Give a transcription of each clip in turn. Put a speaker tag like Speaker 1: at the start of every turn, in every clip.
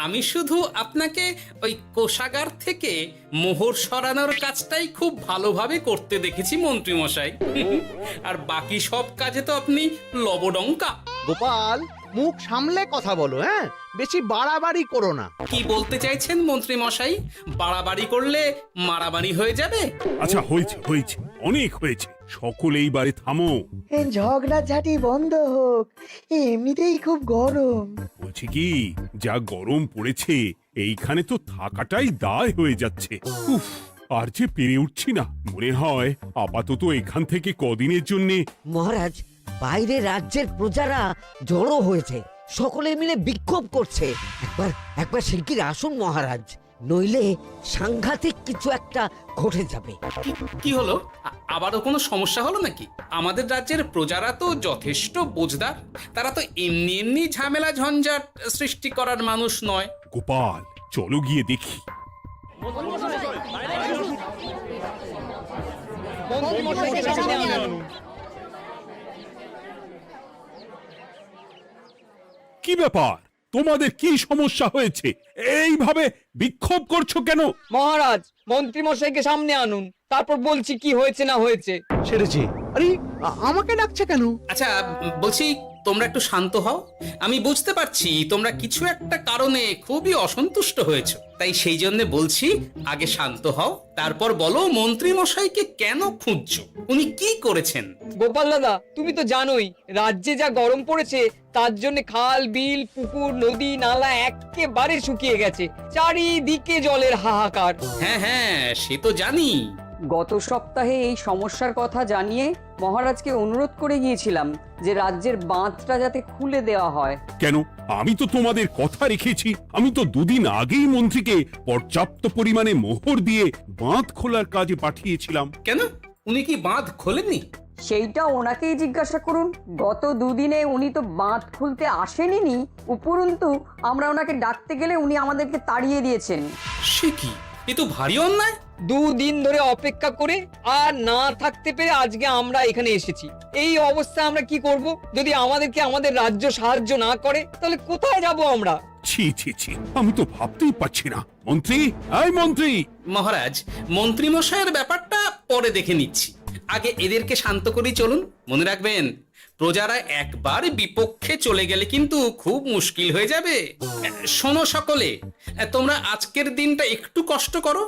Speaker 1: আমি শুধু আপনাকে ওই কোষাগার থেকে মোহর সরানোর কাজটাই খুব ভালোভাবে করতে দেখেছি মন্ত্রী মশাই। আর বাকি সব কাজে তো আপনি লবডঙ্কা।
Speaker 2: গোপাল, মুখ সামলে কথা বলো, হ্যাঁ? বেশি বাড়াবাড়ি করো না।
Speaker 1: কি বলতে চাইছেন মন্ত্রী মশাই? বাড়াবাড়ি করলে মারামারি হয়ে যাবে?
Speaker 3: আচ্ছা, হয়েছে হয়েছে, অনেক হয়েছে, সকলে এইবারে থামো।
Speaker 4: ঝগড়াঝাটি বন্ধ হোক, এমনিতেই খুব গরম।
Speaker 3: বলছি কি, যা গরম পড়েছে এইখানে তো থাকাটাই দায় হয়ে যাচ্ছে। উফ, আর যে পেরে উঠছি না। মনে হয় আপাতত এখান থেকে কদিনের জন্য।
Speaker 5: মহারাজ, বাইরে রাজ্যের প্রজারা জড়ো হয়েছে, সকলে মিলে বিক্ষোভ করছে। একবার শিগগির আসুন মহারাজ, নইলে সাংঘাতিক কিছু একটা ঘটে যাবে।
Speaker 1: কি হলো? আবারও কোনো সমস্যা হলো নাকি? আমাদের রাজ্যের প্রজারা তো যথেষ্ট বোঝদার, তারা তো এমনি এমনি ঝামেলা ঝঞ্ঝাট সৃষ্টি করার মানুষ নয়।
Speaker 3: গোপাল, চলো গিয়ে দেখি। কি ব্যাপার, তোমাদের কি সমস্যা হয়েছে? এইভাবে বিক্ষোভ করছো কেন?
Speaker 6: মহারাজ, মন্ত্রী মশাইকে সামনে আনুন, তারপর বলছি কি হয়েছে না হয়েছে।
Speaker 2: সেরেছে। আরে, আমাকে ডাকছে কেন?
Speaker 1: আচ্ছা, বলছি তোমরা একটু শান্ত হও। আমি বুঝতে পারছি তোমরা কিছু একটা কারণে খুবই অসন্তুষ্ট হয়েছো, তাই সেই জন্য বলছি আগে শান্ত হও, তারপর বলো মন্ত্রী মশাইকে কেন খুঁজছো, উনি কি করেছেন?
Speaker 6: গোপাল দাদা, তুমি তো জানোই রাজ্যে যা গরম পড়েছে, তার জন্য খাল বিল পুকুর নদী নালা একেবারে শুকিয়ে গেছে, চারিদিকে জলের হাহাকার।
Speaker 1: হ্যাঁ হ্যাঁ, সে তো জানি।
Speaker 7: গত সপ্তাহে এই সমস্যার কথা জানিয়ে মহারাজকে অনুরোধ করে গিয়েছিলাম যে রাজ্যের বাঁধটা যাতে খুলে দেওয়া হয়।
Speaker 3: কেন? আমি তো তোমাদের কথা রেখেছি। আমি তো দুদিন আগেই মন্ত্রীকে পর্যাপ্ত পরিমাণে মোহর দিয়ে বাঁধ খোলার কাজে পাঠিয়েছিলাম।
Speaker 1: কেন, উনি কি বাঁধ খোলেননি?
Speaker 7: সেইটা ওনাকেই জিজ্ঞাসা করুন। গত দুদিনে উনি তো বাঁধ খুলতে আসেনি, উপরন্তু আমরা ওনাকে ডাকতে গেলে উনি আমাদেরকে তাড়িয়ে দিয়েছেন।
Speaker 1: সে কি, এ তো ভারী অন্যায়।
Speaker 6: দুদিন ধরে অপেক্ষা করে আর না থাকতে পেরে আজকে আমরা এখানে এসেছি। এই অবস্থা আমরা কি করব? যদি আমাদেরকে আমাদের রাজ্য সাহায্য না করে তাহলে কোথায় যাব আমরা?
Speaker 3: ছি ছি ছি, আমি তো ভাবতেই পারছি না। মন্ত্রী, এই মন্ত্রী!
Speaker 1: মহারাজ, মন্ত্রী মশাইয়ের ব্যাপারটা পরে দেখে নিচ্ছি, আগে এদেরকে শান্ত করেই চলুন। মনে রাখবেন, প্রজারা একবার বিপক্ষে চলে গেলে কিন্তু খুব মুশকিল হয়ে যাবে। শোনো সকলে, তোমরা আজকের দিনটা একটু কষ্ট করো।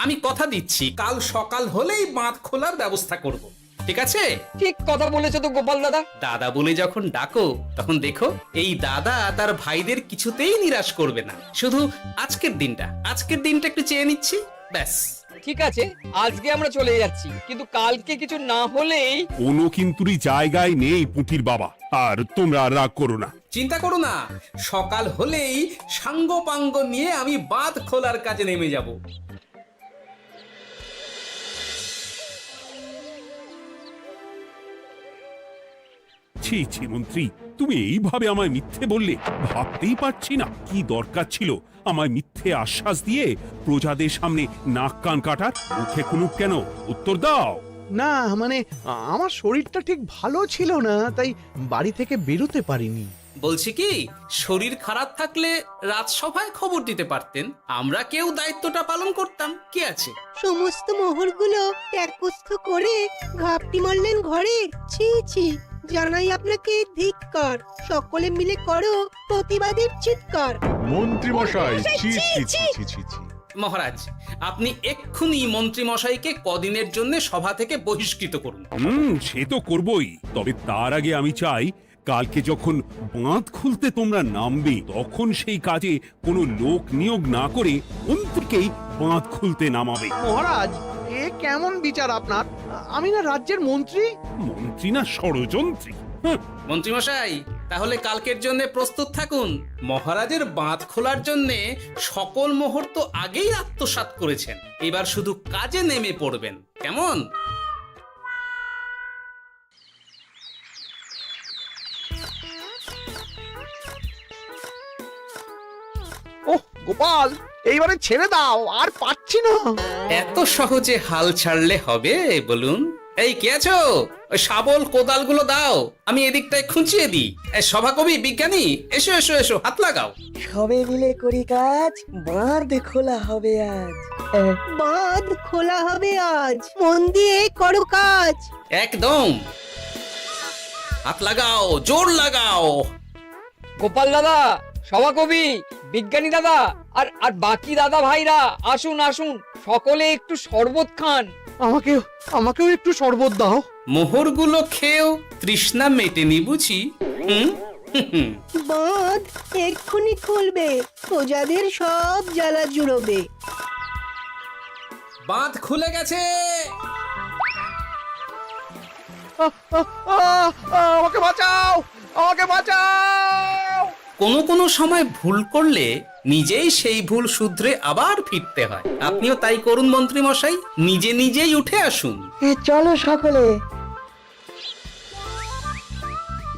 Speaker 1: আমি কথা দিচ্ছি, কাল সকাল হলেই বাঁধ খোলার ব্যবস্থা করব, ঠিক আছে?
Speaker 6: ঠিক কথা বলেছো তো গোপাল দাদা।
Speaker 1: দাদা বলে যখন ডাকো, তখন দেখো এই দাদা তার ভাইদের কিছুতেই নিরাশ করবে না। শুধু আজকের দিনটা একটু চেয়ে নিচ্ছি, ব্যাস।
Speaker 6: ঠিক আছে, আজকে আমরা চলে যাচ্ছি, কিন্তু কালকে কিছু না হলেই।
Speaker 3: কোনো কিন্তুরই জায়গায় নেই পুঁটির বাবা। আর তোমরা আর রাগ করো না।
Speaker 1: চিন্তা করো না, সকাল হলেই সাঙ্গ পাঙ্গ নিয়ে আমি বাঁধ খোলার কাজে নেমে যাব।
Speaker 3: ছি ছি মন্ত্রী, তুমি এইভাবে আমায় মিথ্যে বললে? ভাবতেই পারছি না কি দরকার ছিল আমায় মিথ্যে আশ্বাস দিয়ে প্রজাদের সামনে নাক কান কাটার। মুখে কুলুপ কেন? উত্তর দাও।
Speaker 2: না, মানে আমার শরীরটা ঠিক ভালো ছিল না, তাই বাড়ি থেকে বেরোতে পারিনি।
Speaker 1: বলছি কি, শরীর খারাপ থাকলে রাজসভায় খবর দিতে পারতেন, আমরা কেউ দায়িত্বটা পালন করতাম। কি আছে?
Speaker 8: সমস্ত মোহরগুলো ত্যাগস্থ করে ঘাপটি মারলেন ঘরে। ছি ছি, জানাই আপনাকে ধিক্কার। সকলে মিলে করো প্রতিবাদের চিৎকার।
Speaker 9: মন্ত্রী মশাই, ছি ছি ছি ছি ছি ছি।
Speaker 1: মহারাজ, আপনি এক্ষুনি মন্ত্রী মশাইকে কদিনের জন্য সভা থেকে বহিষ্কৃত করুন।
Speaker 3: সে তো করবই, তবে তার আগে আমি চাই কালকে যখন বাঁধ খুলতে তোমরা নামবে, তখন সেই কাজে কোনো লোক নিয়োগ না করে মন্ত্রীকেই বাঁধ খুলতে নামাবে।
Speaker 2: মহারাজ, এ কেমন বিচার আপনার? আমি না রাজ্যের মন্ত্রী।
Speaker 3: মন্ত্রী না ষড়যন্ত্রী।
Speaker 1: মন্ত্রী মশাই, তাহলে কালকের জন্য প্রস্তুত থাকুন। মহারাজের বাঁধ খোলার জন্য সকল মোহর তো আগেই আত্মসাৎ করেছেন, এবার শুধু কাজে নেমে পড়বেন, কেমন?
Speaker 2: ওহ গোপাল, এইবারে ছেড়ে দাও, আর পাচ্ছি না।
Speaker 1: এত সহজে হাল ছাড়লে হবে বলুন? এই কে আছো? ওই শাবল কোদালগুলো দাও, আমি এদিকটায় খুঁচিয়ে দিই। সভাকবি, বিজ্ঞানী, এসো এসো এসো, হাত লাগাও।
Speaker 4: সবে মিলে করি কাজ, বাঁধ খোলা হবে আজ।
Speaker 8: বাঁধ খোলা হবে আজ, মন দিয়ে করো কাজ।
Speaker 1: একদম, হাত লাগাও, জোর লাগাও।
Speaker 6: গোপাল দাদা, সভাকবি, বিজ্ঞানী দাদা আর আর বাকি দাদা ভাইরা আসুন আসুন, সকলে একটু শরবত খান।
Speaker 2: আমাকেও একটু শরবত দাও।
Speaker 1: মোহরগুলো খেয়েও তৃষ্ণা মেটেনি বুঝি? হুম হুম।
Speaker 8: বাঁধ এক্ষুনি খুলবে, প্রজাদের সব জ্বালা জুড়োবে।
Speaker 1: বাঁধ খুলে গেছে।
Speaker 2: আমাকে বাঁচাও, আমাকে বাঁচাও।
Speaker 1: কোনো সময় ভুল করলে নিজেই সেই ভুল শুধরে আবার ফিরতে হয়। আপনিও তাই করুন মন্ত্রী মশাই, নিজে নিজেই উঠে আসুন।
Speaker 4: চলো সকলে।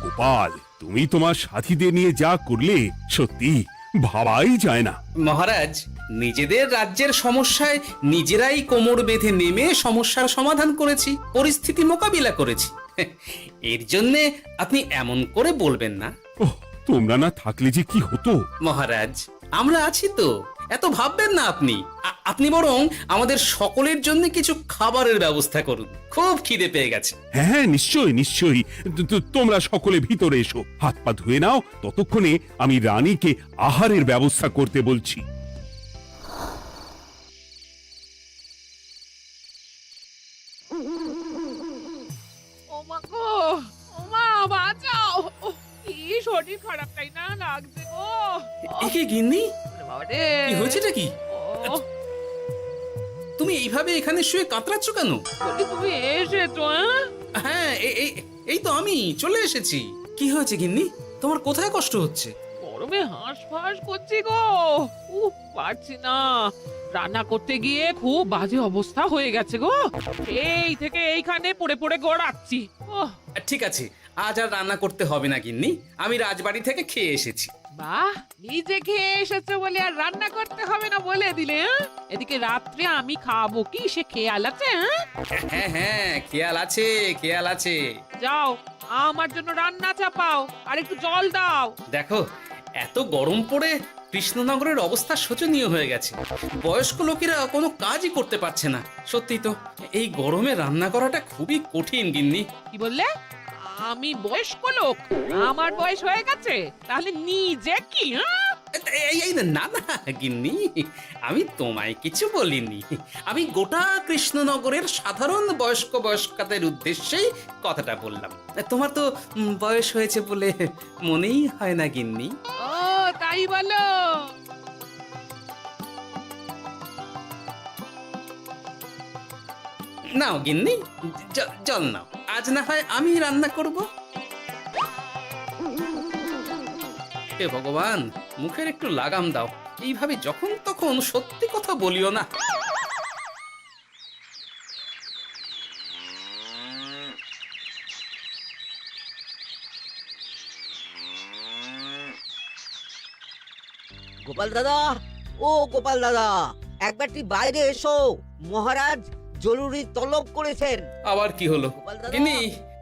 Speaker 3: গোপাল, তুমি তোমার সাথীদের নিয়ে যা করলে সত্যি ভাবাই যায় না।
Speaker 1: মহারাজ, নিজেদের রাজ্যের সমস্যায় নিজেরাই কোমর বেঁধে নেমে সমস্যার সমাধান করেছি, পরিস্থিতি মোকাবিলা করেছি। এর জন্যে আপনি এমন করে বলবেন না।
Speaker 3: ওহ, তোমরা না থাকলে যে কি হতো।
Speaker 1: মহারাজ, আমরা আছি তো, এত ভাববেন না আপনি। আপনি বরং আমাদের সকলের জন্য কিছু খাবারের ব্যবস্থা করুন, খুব খিদে পেয়ে গেছে।
Speaker 3: হ্যাঁ হ্যাঁ, নিশ্চয়ই নিশ্চয়ই। তোমরা সকলে ভিতরে এসো, হাত পা ধুয়ে নাও, ততক্ষণে আমি রানীকে আহারের ব্যবস্থা করতে বলছি।
Speaker 10: ওমা গো, ওমা বাঁচাও, কি শরীর খারাপ তাই না লাগছে গো।
Speaker 1: একে গিন্নি,
Speaker 10: বাবারে,
Speaker 1: কি হয়েছেটা কি?
Speaker 10: ও,
Speaker 1: তুমি এইভাবে এখানে শুয়ে কাতরাচ্ছ কেন?
Speaker 10: বলি তুমি এসেছো?
Speaker 1: হ্যাঁ, এই তো আমি চলে এসেছি। কি হয়েছে গিন্নি? তোমার কোথায় কষ্ট হচ্ছে?
Speaker 10: গরমে হাঁসফাঁস করছি গো, পারছি না। রান্না করতে গিয়ে খুব বাজে অবস্থা হয়ে গেছে গো, এই থেকে এইখানে পড়ে পড়ে গড়াচ্ছি।
Speaker 1: ঠিক আছে, আজ আর রান্না করতে হবে না গিন্নি, আমি রাজবাড়ি থেকে খেয়ে এসেছি।
Speaker 10: বাহ, নিজে খেয়ে এসেছো বলে আর রান্না করতে হবে না বলে দিলে, হ্যাঁ? এদিকে রাত্রে আমি খাবো কি সে খেয়াল আছে?
Speaker 1: হ্যাঁ হ্যাঁ, খেয়াল আছে, খেয়াল আছে।
Speaker 10: যাও, আমার জন্য রান্না চাপাও আর একটু জল দাও।
Speaker 1: দেখো, এত গরম পড়ে কৃষ্ণনগরের অবস্থা শোচনীয় হয়ে গেছে। বয়স্ক লোকেরা কোনো কাজই করতে পারছে না। সত্যি তো, এই গরমে রান্না করাটা খুবই কঠিন গিন্নি।
Speaker 10: কি বললে? আমি বয়স্ক লোক? আমার বয়স হয়ে গেছে, তাহলে নিজে কি?
Speaker 1: এই না না গিন্নি, আমি তোমায় কিছু বলিনি। আমি গোটা কৃষ্ণনগরের সাধারণ বয়স্কাদের উদ্দেশ্যেই কথাটা বললাম। তোমার তো বয়স হয়েছে বলে মনেই হয় না গিন্নি।
Speaker 10: ও তাই বলো?
Speaker 1: নাও গিন্নি, জল নাও। আজ না হয় আমি রান্না করব। হে ভগবান, মুখের একটু লাগাম দাও। এইভাবে যখন তখন সত্যি কথা বলিও না।
Speaker 5: গোপাল দাদা, ও গোপাল দাদা, একবারটি বাইরে এসো, মহারাজ জরুরি তলব করেছেন।
Speaker 1: আবার কি হলো
Speaker 5: গোপাল দাদা,
Speaker 1: গিন্নি?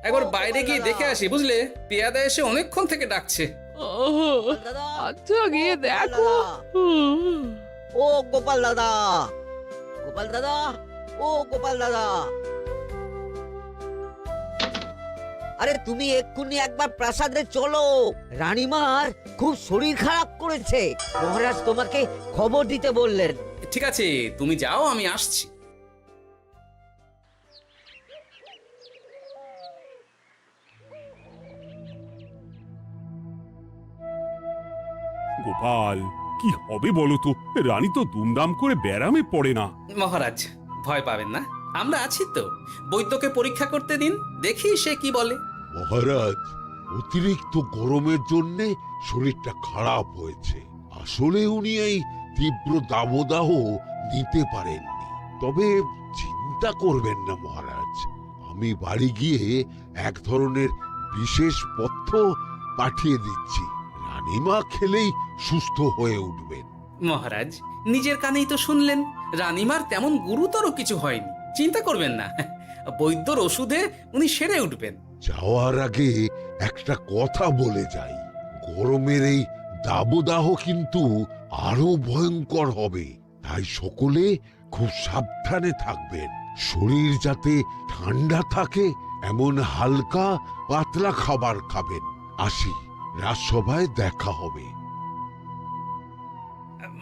Speaker 1: একবার
Speaker 5: ও
Speaker 1: বাইরে
Speaker 5: গোপাল
Speaker 1: গিয়ে
Speaker 5: দাদা।
Speaker 1: দেখে আসি, বুঝলে? পেয়াদা এসে অনেকক্ষণ থেকে ডাকছে।
Speaker 5: গোপাল দাদা,
Speaker 10: আচ্ছা, গিয়ে
Speaker 5: গোপাল
Speaker 10: দেখো।
Speaker 5: দাদা। ও গোপাল দাদা, গোপাল দাদা, ও গোপাল দাদা, আরে তুমি এক্ষুনি একবার প্রাসাদে চলো, রানীমার খুব শরীর খারাপ করেছে, মহারাজ তোমাকে খবর দিতে বললেন।
Speaker 1: ঠিক আছে, তুমি যাও, আমি আসছি।
Speaker 3: গোপাল, কি হবে বলো তো? রানী তো দুমদাম করে ব্যারামে পড়ে না।
Speaker 1: মহারাজ, ভয় পাবেন না, আমরা আছি তো। বৈদ্যকে পরীক্ষা করতে দিন, দেখি সে কি বলে।
Speaker 9: মহারাজ, অতিরিক্ত গরমের জন্যে শরীরটা খারাপ হয়েছে। আসলে উনি এই তীব্র দাবদাহ নিতে পারেননি। তবে চিন্তা করবেন না মহারাজ, আমি বাড়ি গিয়ে এক ধরনের বিশেষ পথ্য পাঠিয়ে দিচ্ছি। রানীমা খেলেই সুস্থ হয়ে উঠবেন।
Speaker 1: মহারাজ, নিজের কানেই তো শুনলেন, রানীমার তেমন গুরুতর কিছু হয়নি, চিন্তা করবেন না। বৈদ্যর ওষুধে উনি সেরে উঠবেন।
Speaker 9: যাওয়ার আগে একটা কথা বলে যাই, গরমের এই দাবদাহ কিন্তু আরো ভয়ঙ্কর হবে, তাই সকলে খুব সাবধানে থাকবেন। শরীর যাতে ঠান্ডা থাকে এমন হালকা পাতলা খাবার খাবেন। আসি, রাজসভায় দেখা হবে।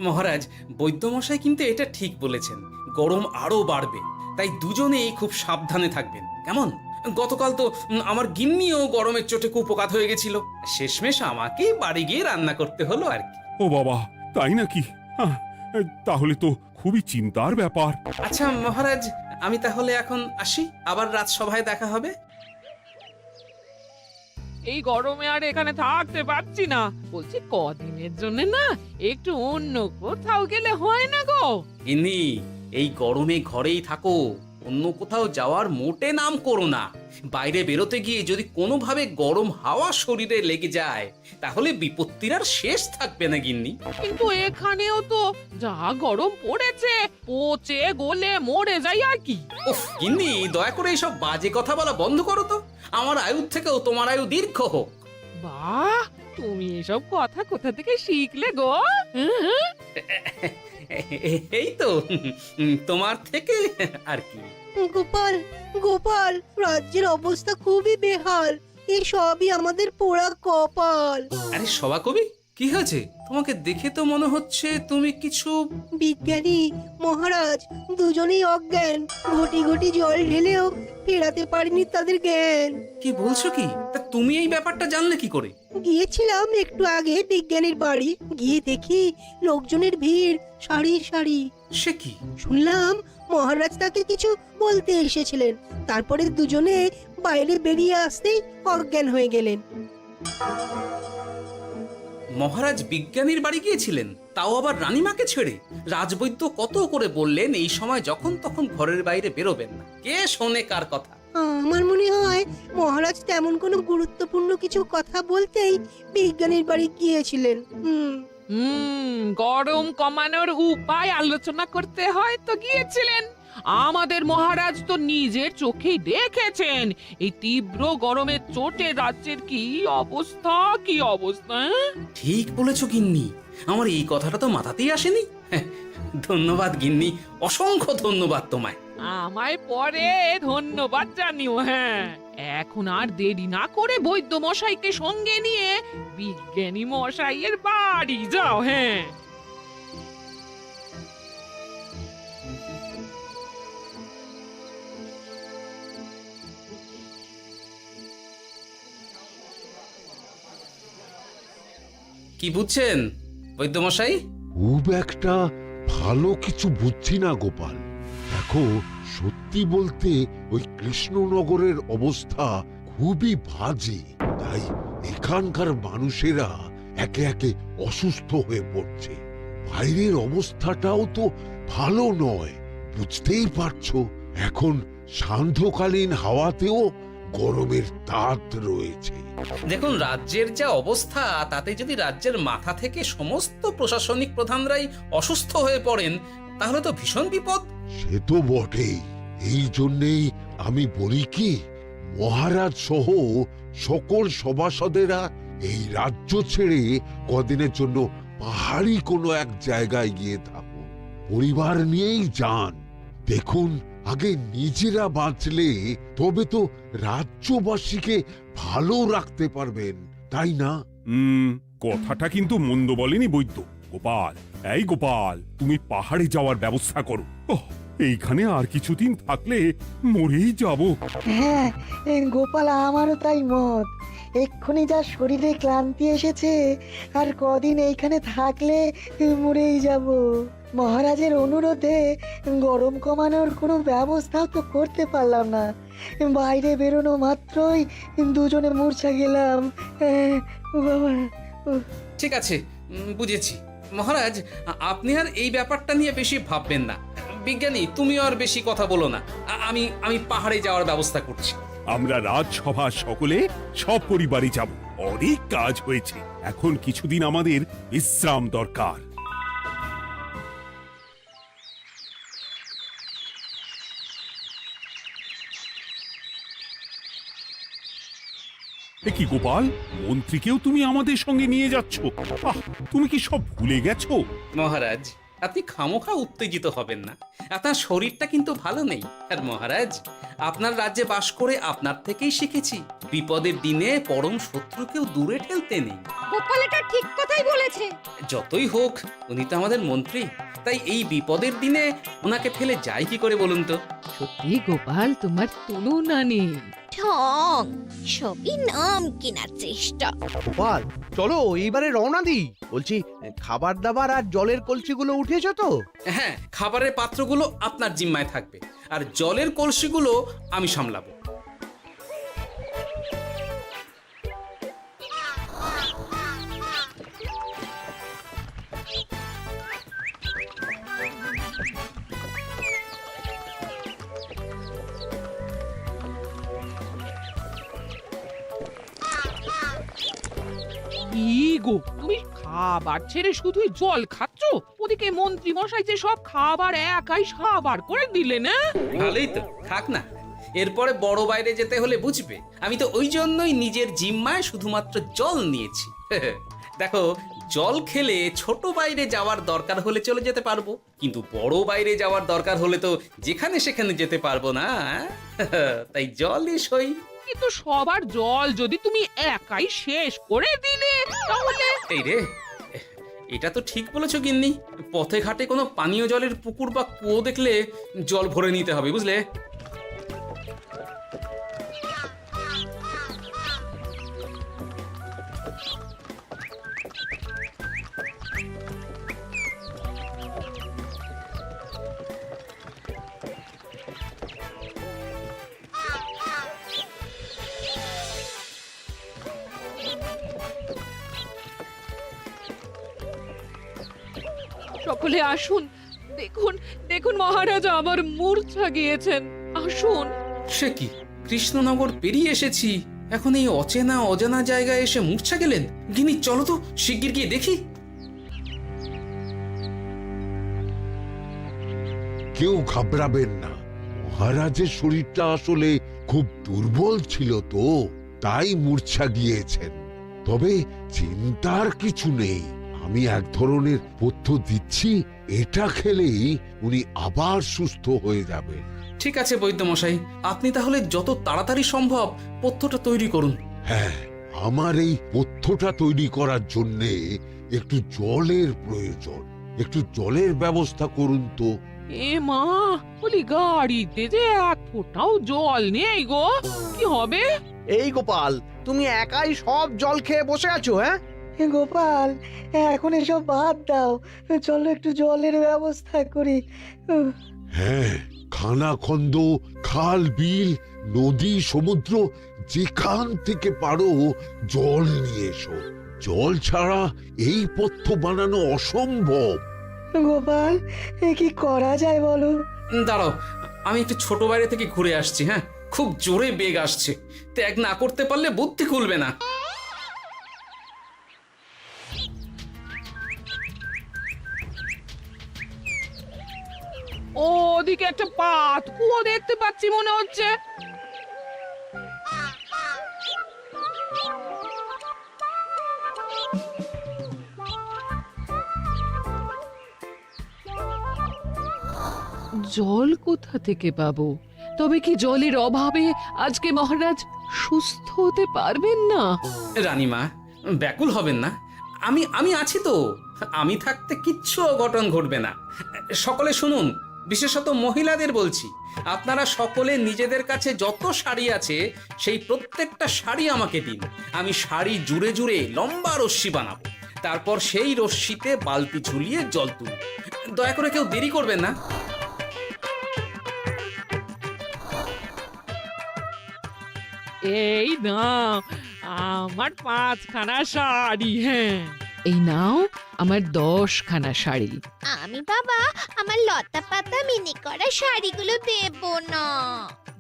Speaker 1: মহারাজ, বৈদ্যমশাই কিন্তু এটা ঠিক বলেছেন, গরম আরো বাড়বে, তাই দুজনেই খুব সাবধানে থাকবেন, কেমন? গতকাল তো আমার গিন্নিও গরমের চোটে কুপোকাত হয়ে গেছিল, শেষমেশ আমাকে বাড়ি গিয়ে রান্না করতে হলো আর কি।
Speaker 3: ও বাবা, তাই নাকি? আহ, তাহলে তো খুবই চিন্তার ব্যাপার।
Speaker 1: আচ্ছা মহারাজ, আমি তাহলে এখন আসি, আবার রাজসভায় দেখা হবে।
Speaker 10: এই গরমে আর এখানে থাকতে পারছি না, বলছি কদিনের জন্য না একটু অন্য কোথাও গেলে হয় না গো?
Speaker 1: গিন্নি, এই গরমে ঘরেই থাকো, অন্য কোথাও যাওয়ার মোটে নাম করো না। বাইরে বেরোতে গিয়ে যদি কোনোভাবে গরম হাওয়া শরীরে লেগে যায় তাহলে বিপত্তির আর শেষ থাকবে না গিন্নি।
Speaker 10: কিন্তু এখানেও তো যা গরম পড়েছে, পচে গলে মরে যাই আর কি।
Speaker 1: উফ গিন্নি, দয়া করে এইসব বাজে কথা বলা বন্ধ করো তো, আমার আয়ুর থেকেও তোমার আয়ু দীর্ঘ হোক।
Speaker 10: বাহ, তুমি এসব কথা কোথা থেকে শিখলে গো? হুম?
Speaker 1: এই তো তোমার থেকে আর কি।
Speaker 8: গোপাল, গোপাল, রাজ্যের অবস্থা খুবই বেহাল। এই সবই আমাদের পোড়া কপাল।
Speaker 1: আরে সভা কবি, কি হয়েছে? তোমাকে দেখে তো মনে হচ্ছে তুমি কিছু...
Speaker 8: বিজ্ঞানী মহারাজ দুজনেই অজ্ঞান, ঘটি ঘটি জল ঢেলেও ফেরাতে পারেনি তাদের জ্ঞান।
Speaker 1: কি বলছো কি? তা তুমি এই ব্যাপারটা জানলে কি করে?
Speaker 8: গিয়েছিলাম একটু আগে বিজ্ঞানীর বাড়ি, গিয়ে দেখি লোকজনের ভিড় সারি সারি।
Speaker 1: সে কি?
Speaker 8: শুনলাম মহারাজ তাকে কিছু বলতে এসেছিলেন, তারপরে দুজনে বাইরে বেরিয়ে আসতেই অজ্ঞান হয়ে গেলেন।
Speaker 1: মহারাজ বিজ্ঞানীর বাড়ি গিয়েছিলেন, তাও আবার রানীমাকে ছেড়ে? রাজবৈদ্য কত করে বললেন এই সময় যখন তখন ঘরের বাইরে বেরোবেন না, কে শোনে কার কথা?
Speaker 8: আমার মনে হয় মহারাজ তেমন কোনো গুরুত্বপূর্ণ কিছু কথা বলতেই বিজ্ঞানীর বাড়ি গিয়েছিলেন।
Speaker 10: গরম কমানোর উপায় আলোচনা করতে হয় তো গিয়েছিলেন। আমাদের মহারাজ তো নিজের চোখেই দেখেছেন এই তীব্র গরমের চোটে রাজ্যের কি অবস্থা, কি অবস্থা।
Speaker 1: ঠিক বলেছো গিন্নি, আমার এই কথাটা তো মাথাতেই আসেনি। ধন্যবাদ গিন্নি, অসংখ্য ধন্যবাদ তোমায়।
Speaker 10: আমায় পরে ধন্যবাদ জানিও। হ্যাঁ, এখন আর দেরি না করে বৈদ্য মশাইকে সঙ্গে নিয়ে বিজ্ঞানী মশাইয়ের বাড়ি যাও। হ্যাঁ,
Speaker 1: কি বুঝছেন বৈদ্যমশাই?
Speaker 9: খুব একটা ভালো কিছু বুঝছি না গোপাল। দেখো, সত্যি বলতে ওই কৃষ্ণনগরের অবস্থা খুবই বাজে, তাই এখানকার মানুষেরা একে একে অসুস্থ হয়ে পড়ছে। বাইরের অবস্থাটাও তো ভালো নয়, বুঝতেই পারছো। এখন সান্ধ্যকালীন হাওয়াতেও গরমের তাত রয়েছে।
Speaker 1: দেখুন, রাজ্যের যা অবস্থা তাতে যদি রাজ্যের মাথা থেকে সমস্ত প্রশাসনিক প্রধানরাই অসুস্থ হয়ে পড়েন তাহলে তো ভীষণ বিপদ।
Speaker 9: সে তো বটেই, এই জন্যেই আমি বলি কি, মহারাজ সহ সকল সভাসদেরা এই রাজ্য ছেড়ে কদিনের জন্য পাহাড়ি কোনো এক জায়গায় গিয়ে থাকুন, পরিবার নিয়েই যান। দেখুন, আগে নিজেরা বাঁচলে তবে তো রাজ্যবাসীকে ভালো রাখতে পারবেন, তাই না?
Speaker 3: কথাটা কিন্তু মন্দ বলেনি বৈদ্য। গোপাল, এই গোপাল, তুমি পাহাড়ে যাওয়ার ব্যবস্থা করো। এইখানে আর কিছুদিন থাকলে মরেই যাব।
Speaker 4: হ্যাঁ গোপাল, আমারও তাই মত। এক্ষুনি যা শরীরে ক্লান্তি এসেছে, আর কদিন এইখানে থাকলে মরেই যাব। মহারাজের অনুরোধে গরম কমানোর কোনো ব্যবস্থাও তো করতে পারলাম না, বাইরে বেরোনো মাত্রই দুজনে মূর্ছা গেলাম। বাবা,
Speaker 1: ঠিক আছে, বুঝেছি। মহারাজ, আপনি আর এই ব্যাপারটা নিয়ে বেশি ভাববেন না। বিজ্ঞানী, তুমিও আর বেশি কথা বলো না। আমি পাহাড়ে যাওয়ার ব্যবস্থা করছি।
Speaker 3: আমরা রাজসভা সকলে সব পরিবারে যাব। অনেক কাজ হয়েছে, এখন কিছুদিন আমাদের বিশ্রাম দরকার। এ কি গোপাল, মন্ত্রীকেও তুমি আমাদের সঙ্গে নিয়ে যাচ্ছ? আহ, তুমি কি সব ভুলে গেছো?
Speaker 1: মহারাজ, আপনি খামোখা উত্তেজিত হবেন না। আপনার শরীরটা কিন্তু ভালো নেই। আর মহারাজ, আপনার রাজ্যে বাস করে আপনার থেকেই শিখেছি বিপদের দিনে পরম শত্রুকেও দূরে ঠেলতে নেই।
Speaker 8: গোপাল এটা ঠিক কথাই বলেছে।
Speaker 1: যতই হোক, উনি তো আমাদের মন্ত্রী, তাই এই বিপদের দিনে ওনাকে ফেলে যায় কি করে বলুন তো?
Speaker 10: সত্যি গোপাল, তোমার তুলনা নেই।
Speaker 8: ঠং, সবই নাম কেনার চেষ্টা।
Speaker 2: গোপাল, চলো এইবারে রওনা দিই। বলছি, খাবার দাবার আর জলের কলসিগুলো উঠেছো তো?
Speaker 1: হ্যাঁ, খাবারের পাত্রগুলো আপনার জিম্মায় থাকবে, আর জলের কলসিগুলো আমি সামলাবো।
Speaker 10: কি গো, তুমি খাবার ছেড়ে শুধুই জল খাচ্ছ? ওদিকে মন্ত্রী মশাই যে সব খাবার একাই সাবার করে দিলেন। না
Speaker 1: ভালোই তো, থাক না। এরপরে বড় বাইরে যেতে হলে বুঝবে, আমি তো ওই জন্যই নিজের জিম্মায় শুধুমাত্র জল নিয়েছি। দেখো, জল খেলে ছোট বাইরে যাওয়ার দরকার হলে চলে যেতে পারবো, কিন্তু বড় বাইরে যাওয়ার দরকার হলে তো যেখানে সেখানে যেতে পারবো না। তাই জলই সই।
Speaker 10: কিন্তু সবার জল যদি তুমি একাই শেষ করে দিলে, তাহলে
Speaker 1: এই রে, এটা তো ঠিক বলেছো গিন্নি। পথে ঘাটে কোনো পানীয় জলের পুকুর বা কুয়ো দেখলে জল ভরে নিতে হবে, বুঝলে?
Speaker 10: সকলে আসুন। দেখুন দেখুন, মহারাজ আবার মূর্ছা গিয়েছেন। আসুন।
Speaker 1: সে কি, কৃষ্ণনগর পেরিয়ে এসেছি, এখন এই অচেনা অজানা জায়গায় এসে মূর্ছা গেলেন? গিনি, চলো তো শিগগির গিয়ে দেখি।
Speaker 9: কেউ ঘাবড়াবেন না, মহারাজের শরীরটা আসলে খুব দুর্বল ছিল তো, তাই মূর্ছা গিয়েছেন। তবে চিন্তার কিছু নেই, আমি এক ধরনের পথ্য দিচ্ছি, এটা খেলেই উনি আবার সুস্থ হয়ে যাবেন।
Speaker 1: ঠিক আছে বৈদ্যমশাই, আপনি তাহলে যত তাড়াতাড়ি সম্ভব পথ্যটা তৈরি করুন।
Speaker 9: হ্যাঁ, আমার এই পথ্যটা তৈরি করার জন্যে একটু জলের প্রয়োজন। একটু জলের ব্যবস্থা করুন তো।
Speaker 10: এ মা, বলি গাড়িতে যে এক ফোঁটাও জল নেই গো, কি হবে?
Speaker 2: এই গোপাল, তুমি একাই সব জল খেয়ে বসে আছো? হ্যাঁ
Speaker 4: গোপাল, এখন এসব বাদ দাও, চলো একটু জলের ব্যবস্থা করি।
Speaker 9: হ্যাঁ, খানাখন্দ, খাল, বিল, নদী, সমুদ্র, যেখান থেকে পারো জল নিয়ে এসো। জল ছাড়া এই পথ্য বানানো অসম্ভব।
Speaker 4: গোপাল, এ কি করা যায় বলো?
Speaker 1: দাঁড়াও, আমি একটু ছোট বাইরে থেকে ঘুরে আসছি। হ্যাঁ, খুব জোরে বেগ আসছে, ত্যাগ না করতে পারলে বুদ্ধি খুলবে না।
Speaker 10: ওদিকে একটা পাত কুয়ো দেখতে পাচ্ছি মনে হচ্ছে। জল কোথা থেকে পাবো? তবে কি জলের অভাবে আজকে মহারাজ সুস্থ হতে পারবেন না?
Speaker 1: রানীমা, ব্যাকুল হবেন না, আমি আছি তো। আমি থাকতে কিচ্ছু অঘটন ঘটবে না। সকলে শুনুন, বিশেষত মহিলাদের বলছি, আপনারা সকলে নিজেদের কাছে যত শাড়ি আছে সেই প্রত্যেকটা শাড়ি আমাকে দিন। আমি শাড়ি জুড়ে জুড়ে লম্বা রশ্মি বানাবো, তারপর সেই রশ্মিতে বালতি ঝুলিয়ে জল তুলব। দয়া করে কেউ দেরি করবেন না।
Speaker 10: এই নাও আমার 5খানা শাড়ি। হ্যাঁ, এই নাও আমার 10খানা শাড়ি।
Speaker 8: আমি বাবা আমার লতা পাতা মিনি করা শাড়িগুলো দেব না।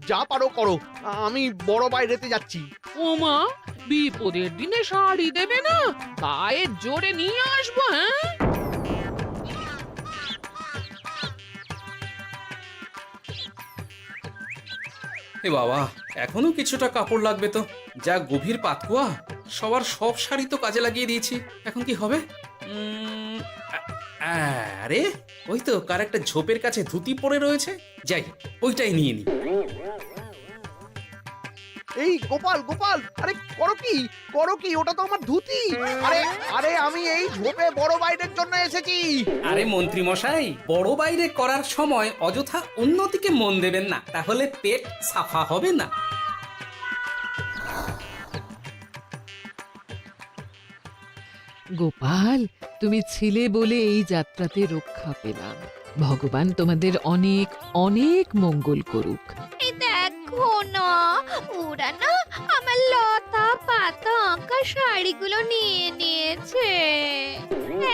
Speaker 2: যা পারো করো, আমি বড় বাইরেতে যাচ্ছি।
Speaker 10: ওমা, বিপদের দিনে শাড়ি দেবে না? গায়ের জোরে নিয়ে আসবো। হ্যাঁ,
Speaker 1: এ বাবা, এখনো কিছুটা কাপড় লাগবে তো। যা গভীর পাতকুয়া, সবার সব শাড়ি তো কাজে লাগিয়ে দিয়েছি, এখন কি হবে? আরে ওই তো কার একটা ঝোপের কাছে ধুতি পড়ে রয়েছে, যাই ওইটাই নিয়ে নি।
Speaker 2: এই গোপাল গোপাল, আরে করো কি, ওটা তো আমার ধুতি। আরে আরে আমি এই ঝোপে বড় বাইরের জন্য এসেছি।
Speaker 1: আরে মন্ত্রী মশাই, বড় বাইরে করার সময় অযথা অন্যদিকে মন দেবেন না, তাহলে পেট সাফা হবে না।
Speaker 10: গোপাল, তুমি ছিলে বলে এই যাত্রাতে রক্ষা পেলাম। ভগবান তোমাদের অনেক অনেক মঙ্গল করুক।
Speaker 11: এই দেখো না, ওরা না আমার লতা পাতা আঁকা শাড়িগুলো নিয়ে নিয়েছে।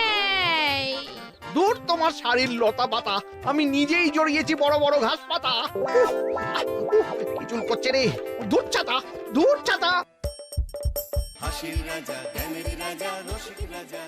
Speaker 11: এই,
Speaker 2: দূর তোমার শাড়ির লতা পাতা, আমি নিজেই জড়িয়েছি বড় বড় ঘাস পাতা। চুল করছে রে, দূর ছাতা, দূর ছাতা।
Speaker 12: হাসির রাজা, জ্ঞানের রাজা, রসিক রাজা।